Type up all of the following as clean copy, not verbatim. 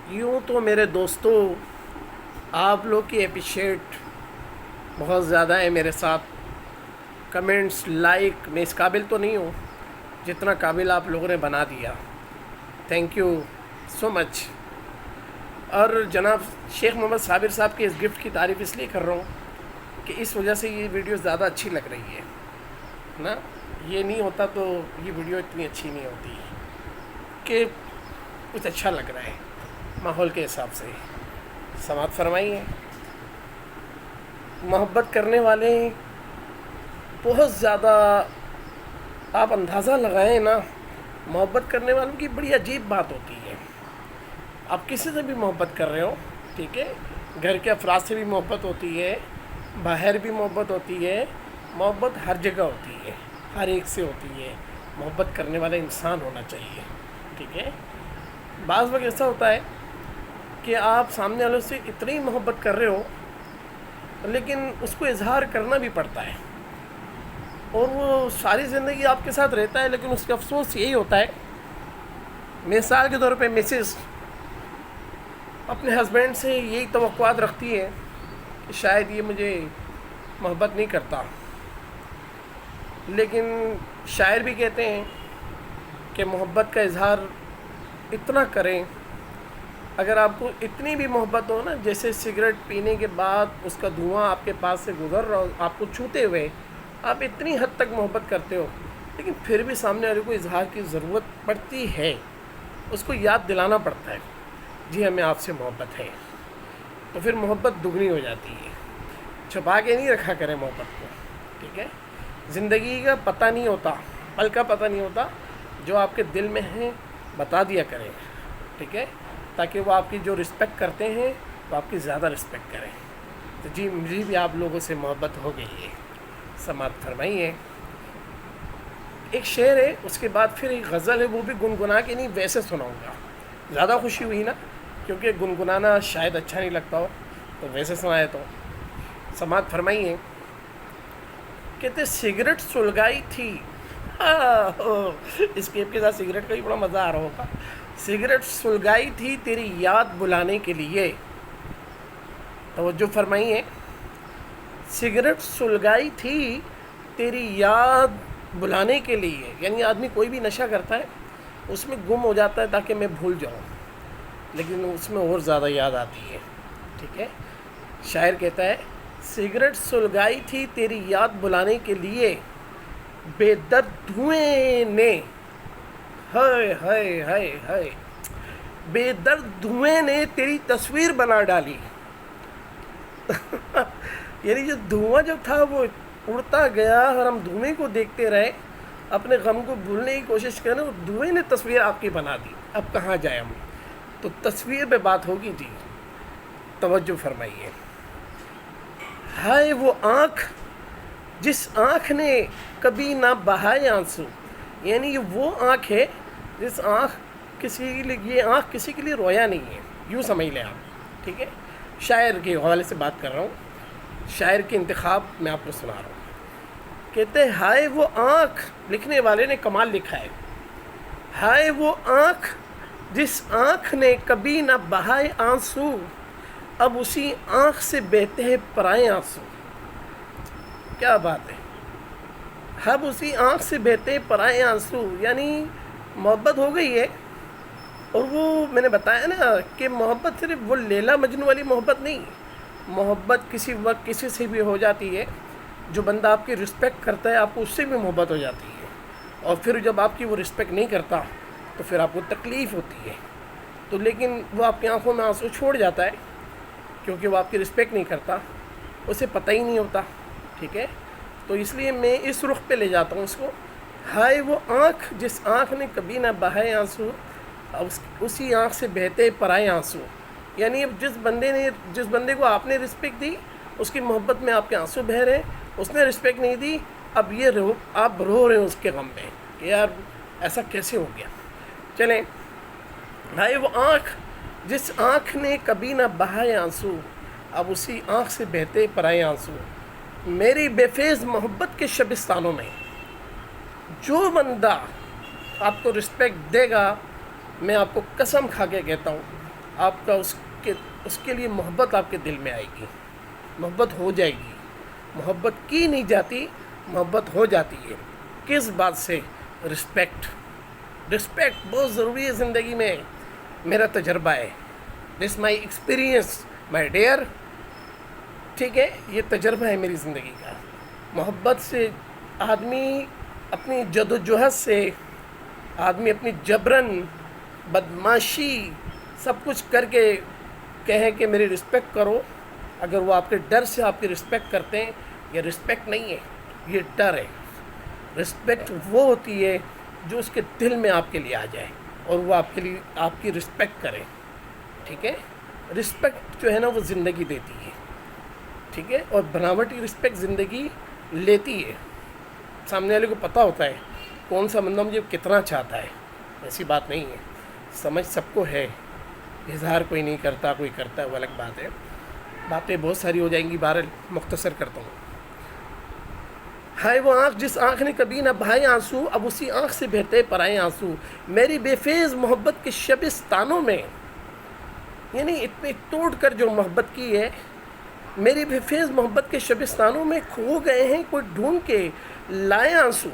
یوں تو میرے دوستوں آپ لوگ کی اپریشیٹ بہت زیادہ ہے میرے ساتھ. کمنٹس لائک میں اس قابل تو نہیں ہوں جتنا قابل آپ لوگوں نے بنا دیا. تھینک یو سو مچ. اور جناب شیخ محمد صابر صاحب کے اس گفٹ کی تعریف اس لیے کر رہا ہوں کہ اس وجہ سے یہ ویڈیو زیادہ اچھی لگ رہی ہے نا. یہ نہیں ہوتا تو یہ ویڈیو اتنی اچھی نہیں ہوتی کہ کچھ اچھا لگ رہا ہے ماحول کے حساب سے. سماعت فرمائیے. محبت کرنے والے بہت زیادہ آپ اندازہ لگائیں نا, محبت کرنے والوں کی بڑی عجیب بات ہوتی ہے. آپ کسی سے بھی محبت کر رہے ہو, ٹھیک ہے, گھر کے افراد سے بھی محبت ہوتی ہے, باہر بھی محبت ہوتی ہے, محبت ہر جگہ ہوتی ہے, ہر ایک سے ہوتی ہے. محبت کرنے والا انسان ہونا چاہیے, ٹھیک ہے. بعض وقت ایسا ہوتا ہے کہ آپ سامنے والوں سے اتنی محبت کر رہے ہو لیکن اس کو اظہار کرنا بھی پڑتا ہے, اور وہ ساری زندگی آپ کے ساتھ رہتا ہے, لیکن اس کا افسوس یہی ہوتا ہے. مثال کے طور پہ مسز اپنے ہسبینڈ سے یہی توقعات رکھتی ہے کہ شاید یہ مجھے محبت نہیں کرتا, لیکن شاعر بھی کہتے ہیں کہ محبت کا اظہار اتنا کریں, اگر آپ کو اتنی بھی محبت ہو نا, جیسے سگریٹ پینے کے بعد اس کا دھواں آپ کے پاس سے گزر رہا ہو آپ کو چھوتے ہوئے, آپ اتنی حد تک محبت کرتے ہو, لیکن پھر بھی سامنے والے کو اظہار کی ضرورت پڑتی ہے, اس کو یاد دلانا پڑتا ہے جی ہمیں آپ سے محبت ہے, تو پھر محبت دگنی ہو جاتی ہے. چھپا کے نہیں رکھا کریں محبت کو, ٹھیک ہے. زندگی کا پتہ نہیں ہوتا, پل کا پتہ نہیں ہوتا, جو آپ کے دل میں ہیں بتا دیا کریں, ٹھیک ہے, تاکہ وہ آپ کی جو رسپیکٹ کرتے ہیں وہ آپ کی زیادہ رسپیکٹ کریں. تو جی مجھے بھی آپ لوگوں سے محبت ہو گئی ہے. سماعت فرمائیے. ایک شعر ہے, اس کے بعد پھر ایک غزل ہے, وہ بھی گنگنا کے نہیں ویسے سناؤں گا. زیادہ خوشی ہوئی نا, کیونکہ گنگنانا شاید اچھا نہیں لگتا ہو تو ویسے سنائے تو. سماعت فرمائیے. کہتے سگریٹ سلگائی تھی, اسکیپ کے ساتھ سگریٹ کا بھی بڑا مزہ آ رہا ہوگا. سگریٹ سلگائی تھی تیری یاد بلانے کے لیے. توجہ فرمائیے. سگریٹ سلگائی تھی تیری یاد بلانے کے لیے, یعنی آدمی کوئی بھی نشہ کرتا ہے اس میں گم ہو جاتا ہے تاکہ میں بھول جاؤں, لیکن اس میں اور زیادہ یاد آتی ہے, ٹھیک ہے. شاعر کہتا ہے سگریٹ سلگائی تھی تیری یاد بلانے کے لیے, بے درد دھوئیں نے, ہائے ہائے ہائے ہائے, بے درد دھوئیں نے تیری تصویر بنا ڈالی. یعنی جو دھواں جو تھا وہ اڑتا گیا اور ہم دھوئیں کو دیکھتے رہے, اپنے غم کو بھولنے کی کوشش کریں, اور دھوئیں نے تصویر آپ کی بنا دی. اب کہاں جائیں ہم, تو تصویر پہ بات ہوگی جی. توجہ فرمائیے. ہائے وہ آنکھ جس آنکھ نے کبھی نہ بہائے آنسو, یعنی یہ وہ آنکھ ہے جس آنکھ کسی کے لیے, یہ آنکھ کسی کے لیے رویا نہیں ہے, یوں سمجھ لیں آپ, ٹھیک ہے. شاعر کے حوالے سے بات کر رہا ہوں, شاعر کے انتخاب میں آپ کو سنا رہا ہوں. کہتے ہیں ہائے وہ آنکھ, لکھنے والے نے کمال لکھا ہے, ہائے وہ آنکھ جس آنکھ نے کبھی نہ بہائے آنسو, اب اسی آنکھ سے بہتے ہیں پرائے آنسو. کیا بات ہے, اب اسی آنکھ سے بہتے ہیں پرائے آنسو, یعنی محبت ہو گئی ہے. اور وہ میں نے بتایا نا کہ محبت صرف وہ لیلا مجنو والی محبت نہیں, محبت کسی وقت کسی سے بھی ہو جاتی ہے. جو بندہ آپ کی رسپیکٹ کرتا ہے آپ کو اس سے بھی محبت ہو جاتی ہے, اور پھر جب آپ کی وہ رسپیکٹ نہیں کرتا تو پھر آپ کو تکلیف ہوتی ہے. تو لیکن وہ آپ کی آنکھوں میں آنسو چھوڑ جاتا ہے کیونکہ وہ آپ کی رسپیکٹ نہیں کرتا, اسے پتہ ہی نہیں ہوتا, ٹھیک ہے. تو اس لیے میں اس رخ پہ لے جاتا ہوں اس کو, ہائے وہ آنکھ جس آنکھ نے کبھی نہ بہائے آنسو, اسی آنکھ سے بہتے پرائے آنسو. یعنی جس بندے کو آپ نے رسپیکٹ دی اس کی محبت میں آپ کے آنسو بہہ رہے, اس نے رسپیکٹ نہیں دی, اب یہ آپ رو رہے ہیں اس کے غم میں کہ یار ایسا کیسے ہو گیا. چلیں. ہائے وہ آنکھ جس آنکھ نے کبھی نہ بہائے آنسو, اب اسی آنکھ سے بہتے پرائے آنسو. میری بے فیض محبت کے شبستانوں میں جو بندہ آپ کو رسپیکٹ دے گا, میں آپ کو قسم کھا کے کہتا ہوں آپ کا اس کے لیے محبت آپ کے دل میں آئے گی، محبت ہو جائے گی. محبت کی نہیں جاتی، محبت ہو جاتی ہے. کس بات سے؟ رسپیکٹ. رسپیکٹ بہت ضروری ہے زندگی میں. میرا تجربہ ہے، دس مائی ایکسپیرینس مائی ڈیئر. ٹھیک ہے، یہ تجربہ ہے میری زندگی کا. محبت سے آدمی اپنی جد و جہد سے، آدمی اپنی جبرن بدماشی سب کچھ کر کے کہیں کہ میری رسپیکٹ کرو. اگر وہ آپ کے ڈر سے آپ کی رسپیکٹ کرتے ہیں، یہ رسپیکٹ نہیں ہے، یہ ڈر ہے. رسپیکٹ وہ ہوتی ہے جو اس کے دل میں آپ کے لیے آ جائے اور وہ آپ کے لیے آپ کی رسپیکٹ کرے. ٹھیک ہے، رسپیکٹ جو ہے نا وہ زندگی دیتی ہے. ٹھیک ہے، اور بناوٹی رسپیکٹ زندگی لیتی ہے. سامنے والے کو پتہ ہوتا ہے کون سا بندہ مجھے کتنا چاہتا ہے. ایسی بات نہیں ہے، سمجھ سب کو ہے. اظہار کوئی نہیں کرتا، کوئی کرتا ہے، وہ الگ بات ہے. باتیں بہت ساری ہو جائیں گی، بہرحال مختصر کرتا ہوں. ہائے وہ آنکھ جس آنکھ نے کبھی نہ بہائے آنسو، اب اسی آنکھ سے بہتے پرائے آنسو. میری بے فیض محبت کے شبستانوں میں، یعنی اتنے توڑ کر جو محبت کی ہے، میری بے فیض محبت کے شبستانوں میں کھو گئے ہیں کوئی ڈھونڈ کے لائے آنسو.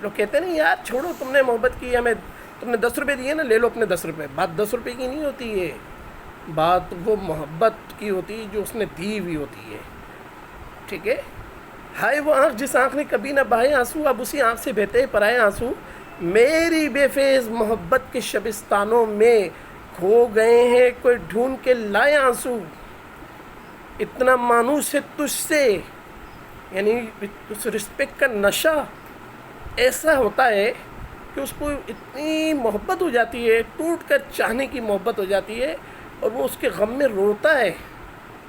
لوگ کہتے ہیں نا یار چھوڑو، تم نے محبت کی، ہمیں تم نے 10 روپے دیے نا، لے لو اپنے 10 روپے. بات 10 روپے کی نہیں ہوتی ہے، بات وہ محبت کی ہوتی ہے جو اس نے دی ہوئی ہوتی ہے. ٹھیک ہے. ہائے وہ آنکھ جس آنکھ نے کبھی نہ بہائے آنسو، اب اسی آنکھ سے بہتے پرائے آنسو. میری بے فیض محبت کے شبستانوں میں کھو گئے ہیں کوئی ڈھونڈ کے لائے آنسو. اتنا مانوس ہے تجھ سے، یعنی اس رسپیکٹ کا نشہ ایسا ہوتا ہے کہ اس کو اتنی محبت ہو جاتی ہے، ٹوٹ کر چاہنے کی محبت ہو جاتی ہے، اور وہ اس کے غم میں روتا ہے.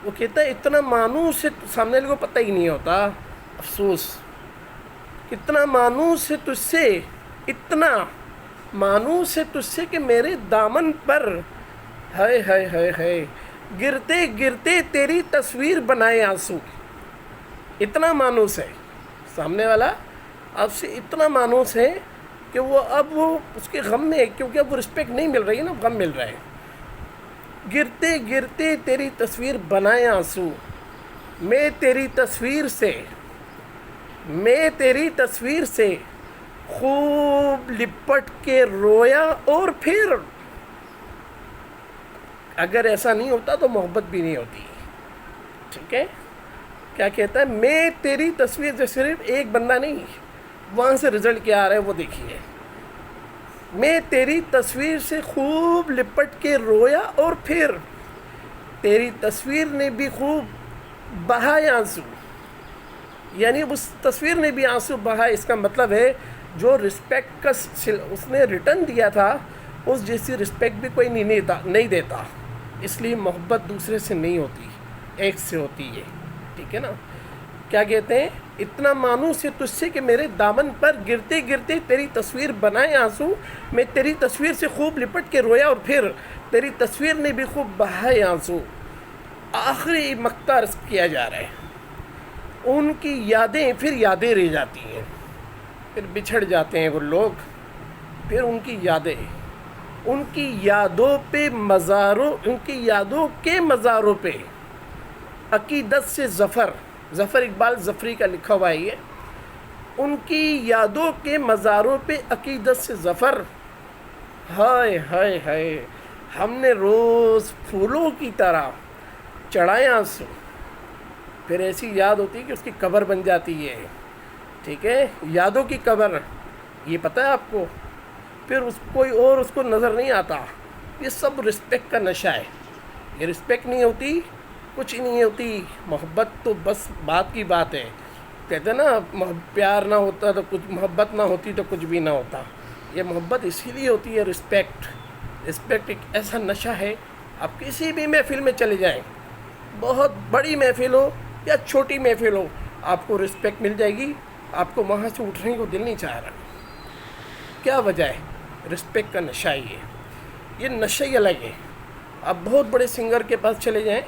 وہ کہتا ہے اتنا مانوس ہے، سامنے والے کو پتہ ہی نہیں ہوتا. افسوس، اتنا مانوس ہے تجھ سے، اتنا مانوس ہے تجھ سے کہ میرے دامن پر ہائے ہائے ہائے ہائے گرتے گرتے تیری تصویر بنائے آنسو. اتنا مانوس ہے سامنے والا آپ سے، اتنا مانوس ہے کہ اب وہ اس کے غم میں ہے، کیونکہ اب وہ رسپیکٹ نہیں مل رہی ہے نا، غم مل رہا ہے. گرتے گرتے تیری تصویر بنائے آنسو. میں تیری تصویر سے خوب لپٹ کے رویا، اور پھر اگر ایسا نہیں ہوتا تو محبت بھی نہیں ہوتی. ٹھیک ہے، کیا کہتا ہے؟ میں تیری تصویر سے، صرف ایک بندہ نہیں، وہاں سے رزلٹ کیا آ رہا ہے وہ دیکھیے. میں تیری تصویر سے خوب لپٹ کے رویا، اور پھر تیری تصویر نے بھی خوب بہائے آنسو. یعنی اس تصویر نے بھی آنسو بہائے. اس کا مطلب ہے جو رسپیکٹ کا اس نے ریٹرن دیا تھا، اس جیسی رسپیکٹ بھی کوئی نہیں دیتا. اس لیے محبت دوسرے سے نہیں ہوتی، ایک سے ہوتی ہے. ٹھیک ہے نا. کیا کہتے ہیں؟ اتنا مانوس ہے تجھ سے کہ میرے دامن پر گرتے گرتے تیری تصویر بنائے آنسو. میں تیری تصویر سے خوب لپٹ کے رویا، اور پھر تیری تصویر نے بھی خوب بہائے آنسو. آخری مقطع عرض کیا جا رہا ہے. ان کی یادیں پھر یادیں رہ جاتی ہیں، پھر بچھڑ جاتے ہیں وہ لوگ. پھر ان کی یادیں، ان کی یادوں کے مزاروں پہ عقیدت سے ظفر اقبال ظفری کا لکھا ہوا ہے یہ. ان کی یادوں کے مزاروں پہ عقیدت سے ظفر. ہائے ہائے ہائے ہم نے روز پھولوں کی طرح چڑھائے آنسو. پھر ایسی یاد ہوتی ہے کہ اس کی قبر بن جاتی ہے. ٹھیک ہے، یادوں کی قبر، یہ پتہ ہے آپ کو. پھر کوئی اور اس کو نظر نہیں آتا. یہ سب رسپیکٹ کا نشہ ہے. یہ رسپیکٹ نہیں ہوتی، کچھ نہیں ہوتی. محبت تو بس بات کی بات ہے. کہتے ہیں نا پیار نہ ہوتا تو کچھ، محبت نہ ہوتی تو کچھ بھی نہ ہوتا. یہ محبت اسی لیے ہوتی ہے. رسپیکٹ ایک ایسا نشہ ہے. آپ کسی بھی محفل میں چلے جائیں، بہت بڑی محفل ہو یا چھوٹی محفل ہو، آپ کو رسپیکٹ مل جائے گی. آپ کو وہاں سے اٹھنے کو دل نہیں چاہ رہا. کیا وجہ ہے؟ رسپیکٹ کا نشہ ہی ہے. یہ نشہ ہی الگ ہے. آپ بہت بڑے سنگر کے پاس چلے جائیں،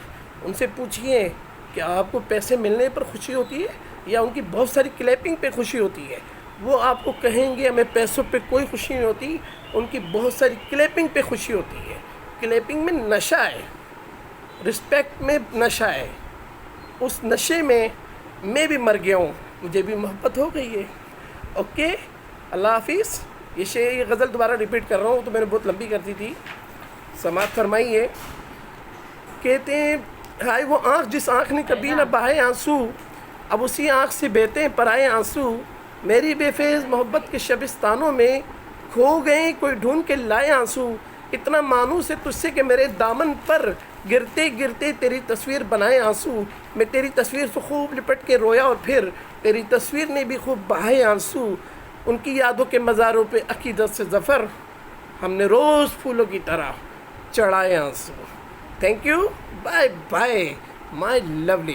ان سے پوچھئے کہ آپ کو پیسے ملنے پر خوشی ہوتی ہے یا ان کی بہت ساری کلیپنگ پہ خوشی ہوتی ہے. وہ آپ کو کہیں گے ہمیں پیسوں پہ کوئی خوشی نہیں ہوتی، ان کی بہت ساری کلیپنگ پہ خوشی ہوتی ہے. کلیپنگ میں نشہ ہے، رسپیکٹ میں نشہ ہے، اس نشے میں بھی مر گیا ہوں، مجھے بھی محبت ہو گئی ہے. اوکے، اللہ حافظ. یہ غزل دوبارہ ریپیٹ کر رہا ہوں، تو میں نے بہت لمبی کر دی تھی، سماعت فرمائیے. کہتے ہیں ہائے وہ آنکھ جس آنکھ نے کبھی نہ بہائے آنسو، اب اسی آنکھ سے بہتے ہیں پرائے آنسو. میری بے فیض محبت کے شبستانوں میں کھو گئے کوئی ڈھونڈ کے لائے آنسو. اتنا مانوس ہے تجھ سے کہ میرے دامن پر گرتے گرتے تیری تصویر بنائے آنسو. میں تیری تصویر سے خوب لپٹ کے رویا اور پھر تیری تصویر نے بھی خوب بہائے آنسو. ان کی یادوں کے مزاروں پہ عقیدت سے ظفر ہم نے روز پھولوں کی طرح چڑھائے آنسو. Thank you, bye bye my lovely.